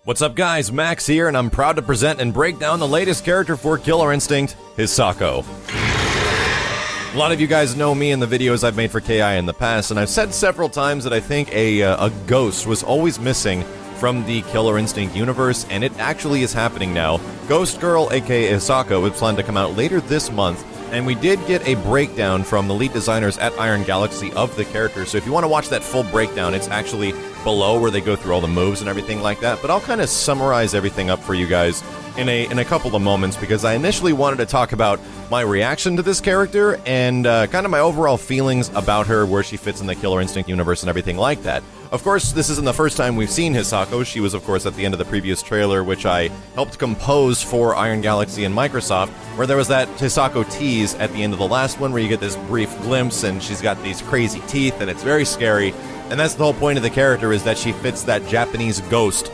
What's up guys, Max here, and I'm proud to present and break down the latest character for Killer Instinct, HISAKO. A lot of you guys know me in the videos I've made for KI in the past, and I've said several times that I think a ghost was always missing from the Killer Instinct universe, and it actually is happening now. Ghost Girl, aka HISAKO, is planned to come out later this month, and we did get a breakdown from the lead designers at Iron Galaxy of the character, so if you want to watch that full breakdown, it's actually below where they go through all the moves and everything like that, but I'll kind of summarize everything up for you guys in a couple of moments, because I initially wanted to talk about my reaction to this character and kind of my overall feelings about her, where she fits in the Killer Instinct universe and everything like that. Of course, this isn't the first time we've seen HISAKO. She was, of course, at the end of the previous trailer, which I helped compose for Iron Galaxy and Microsoft, where there was that HISAKO tease at the end of the last one, where you get this brief glimpse, and she's got these crazy teeth, and it's very scary. And that's the whole point of the character, is that she fits that Japanese ghost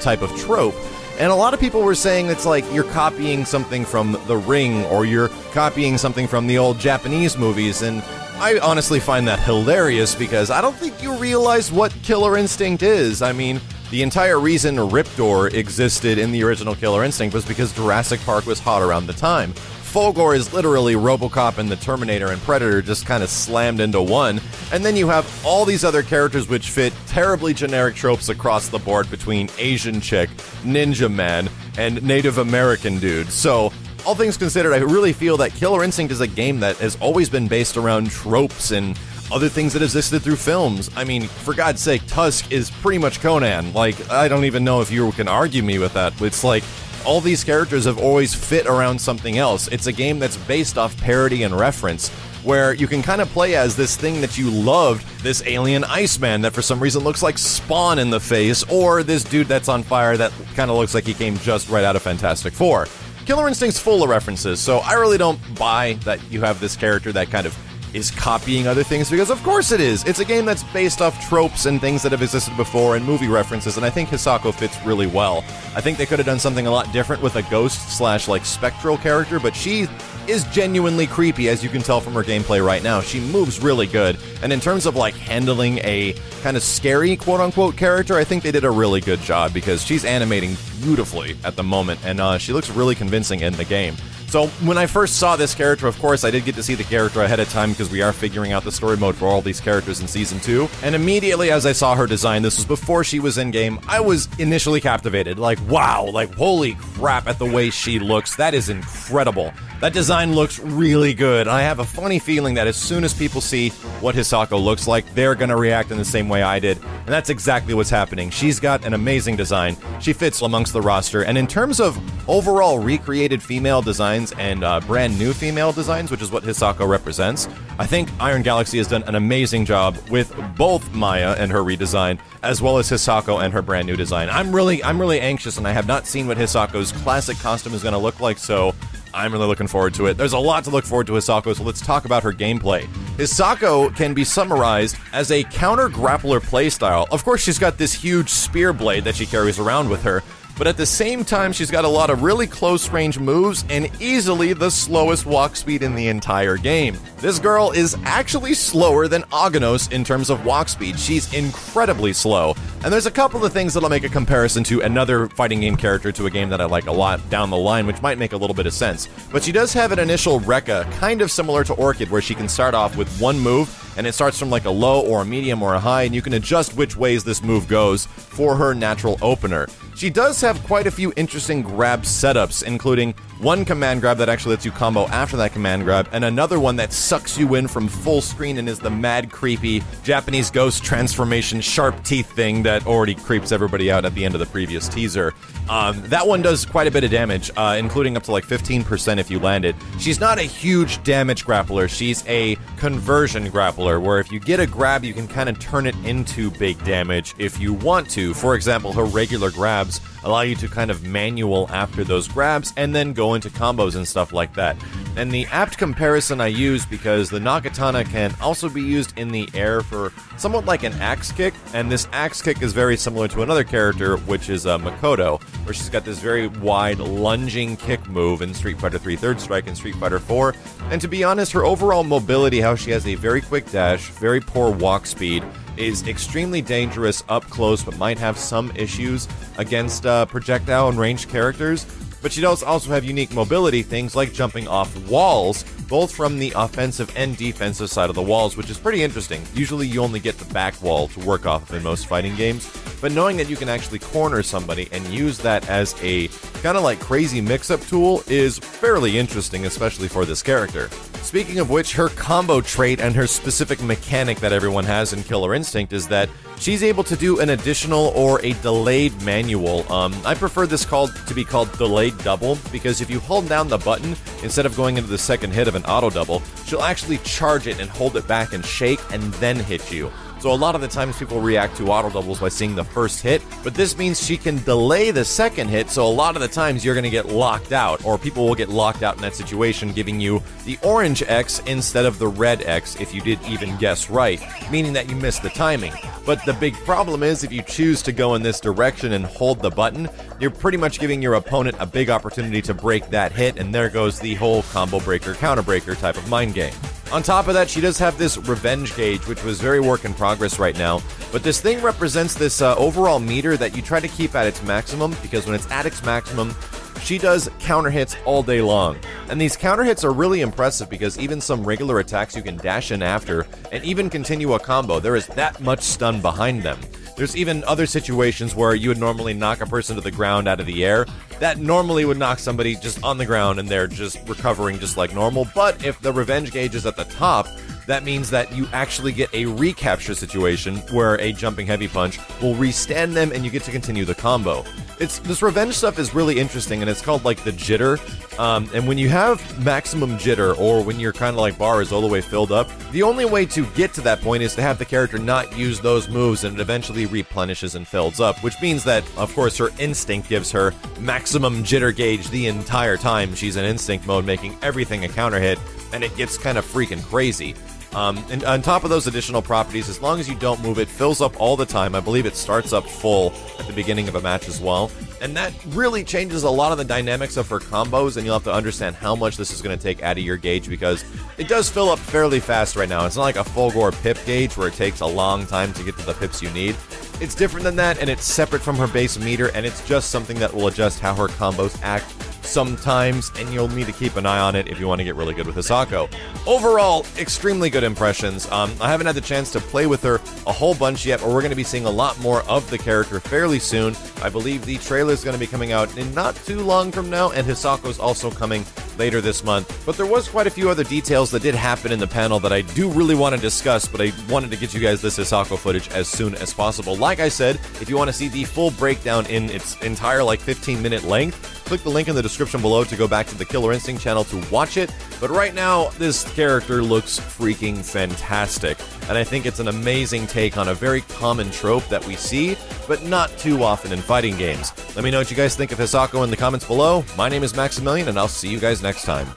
type of trope. And a lot of people were saying it's like you're copying something from The Ring, or you're copying something from the old Japanese movies, and I honestly find that hilarious, because I don't think you realize what Killer Instinct is. I mean, the entire reason Riptor existed in the original Killer Instinct was because Jurassic Park was hot around the time. Fulgor is literally RoboCop and the Terminator and Predator just kind of slammed into one, and then you have all these other characters which fit terribly generic tropes across the board between Asian chick, Ninja Man, and Native American dude. So, all things considered, I really feel that Killer Instinct is a game that has always been based around tropes and other things that existed through films. I mean, for God's sake, Tusk is pretty much Conan. Like, I don't even know if you can argue me with that. It's like, all these characters have always fit around something else. It's a game that's based off parody and reference, where you can kind of play as this thing that you loved, this alien Iceman that for some reason looks like Spawn in the face, or this dude that's on fire that kind of looks like he came just right out of Fantastic Four. Killer Instinct's full of references, so I really don't buy that you have this character that kind of is copying other things, because of course it is. It's a game that's based off tropes and things that have existed before and movie references, and I think HISAKO fits really well. I think they could have done something a lot different with a ghost slash like spectral character, but she is genuinely creepy, as you can tell from her gameplay right now. She moves really good, and in terms of like handling a kind of scary quote-unquote character, I think they did a really good job, because she's animating beautifully at the moment, and she looks really convincing in the game. So, when I first saw this character, of course, I did get to see the character ahead of time, because we are figuring out the story mode for all these characters in Season 2, and immediately as I saw her design, this was before she was in-game, I was initially captivated. Like, wow, like, holy crap at the way she looks. That is incredible. That design looks really good. I have a funny feeling that as soon as people see what HISAKO looks like, they're gonna react in the same way I did, and that's exactly what's happening. She's got an amazing design. She fits amongst the roster, and in terms of overall recreated female designs and brand new female designs, which is what HISAKO represents, I think Iron Galaxy has done an amazing job with both Maya and her redesign, as well as HISAKO and her brand new design. I'm really anxious, and I have not seen what HISAKO's classic costume is going to look like, so I'm really looking forward to it. There's a lot to look forward to HISAKO, so let's talk about her gameplay. HISAKO can be summarized as a counter-grappler playstyle. Of course, she's got this huge spear blade that she carries around with her, but at the same time, she's got a lot of really close-range moves and easily the slowest walk speed in the entire game. This girl is actually slower than Aghanos in terms of walk speed. She's incredibly slow. And there's a couple of things that'll make a comparison to another fighting game character to a game that I like a lot down the line, which might make a little bit of sense. But she does have an initial Rekka, kind of similar to Orchid, where she can start off with one move, and it starts from like a low or a medium or a high, and you can adjust which ways this move goes for her natural opener. She does have quite a few interesting grab setups, including one command grab that actually lets you combo after that command grab, and another one that sucks you in from full screen and is the mad creepy Japanese ghost transformation sharp teeth thing that already creeps everybody out at the end of the previous teaser. That one does quite a bit of damage, including up to like 15% if you land it. She's not a huge damage grappler, she's a conversion grappler, where if you get a grab, you can kind of turn it into big damage if you want to. For example, her regular grabs allow you to kind of manual after those grabs and then go into combos and stuff like that. And the apt comparison I use, because the Nakatana can also be used in the air for somewhat like an axe kick, and this axe kick is very similar to another character, which is Makoto, where she's got this very wide lunging kick move in Street Fighter 3 Third Strike and Street Fighter 4. And to be honest, her overall mobility, how she has a very quick dash, very poor walk speed, is extremely dangerous up close, but might have some issues against projectile and ranged characters. But she does also have unique mobility, things like jumping off walls, both from the offensive and defensive side of the walls, which is pretty interesting. Usually you only get the back wall to work off of in most fighting games, but knowing that you can actually corner somebody and use that as a kind of like crazy mix-up tool is fairly interesting, especially for this character. Speaking of which, her combo trait and her specific mechanic that everyone has in Killer Instinct is that she's able to do an additional or a delayed manual. I prefer this to be called delayed double, because if you hold down the button, instead of going into the second hit of an auto double, she'll actually charge it and hold it back and shake and then hit you. So a lot of the times people react to auto doubles by seeing the first hit, but this means she can delay the second hit, so a lot of the times you're going to get locked out, or people will get locked out in that situation, giving you the orange X instead of the red X if you did even guess right, meaning that you missed the timing. But the big problem is if you choose to go in this direction and hold the button, you're pretty much giving your opponent a big opportunity to break that hit, and there goes the whole combo breaker, counter breaker type of mind game. On top of that, she does have this revenge gauge, which was very work in progress right now, but this thing represents this overall meter that you try to keep at its maximum, because when it's at its maximum, she does counter hits all day long. And these counter hits are really impressive because even some regular attacks you can dash in after and even continue a combo. There is that much stun behind them. There's even other situations where you would normally knock a person to the ground out of the air. That normally would knock somebody just on the ground and they're just recovering just like normal. But if the revenge gauge is at the top, that means that you actually get a recapture situation where a jumping heavy punch will restand them and you get to continue the combo. This revenge stuff is really interesting, and it's called like the jitter. And when you have maximum jitter, or when your kind of like bar is all the way filled up, the only way to get to that point is to have the character not use those moves, and it eventually replenishes and fills up, which means that, of course, her instinct gives her maximum jitter gauge the entire time she's in instinct mode, making everything a counter hit, and it gets kind of freaking crazy. And on top of those additional properties, as long as you don't move, it fills up all the time. I believe it starts up full at the beginning of a match as well. And that really changes a lot of the dynamics of her combos, and you'll have to understand how much this is going to take out of your gauge, because it does fill up fairly fast right now. It's not like a Fulgore pip gauge where it takes a long time to get to the pips you need. It's different than that, and it's separate from her base meter, and it's just something that will adjust how her combos act sometimes, and you'll need to keep an eye on it if you want to get really good with HISAKO. Overall, extremely good impressions. I haven't had the chance to play with her a whole bunch yet, but we're going to be seeing a lot more of the character fairly soon. I believe the trailer is going to be coming out in not too long from now, and HISAKO is also coming later this month. But there was quite a few other details that did happen in the panel that I do really want to discuss, but I wanted to get you guys this HISAKO footage as soon as possible. Like I said, if you want to see the full breakdown in its entire like 15-minute length, click the link in the description below to go back to the Killer Instinct channel to watch it. But right now, this character looks freaking fantastic, and I think it's an amazing take on a very common trope that we see, but not too often in fighting games. Let me know what you guys think of HISAKO in the comments below. My name is Maximilian, and I'll see you guys next time.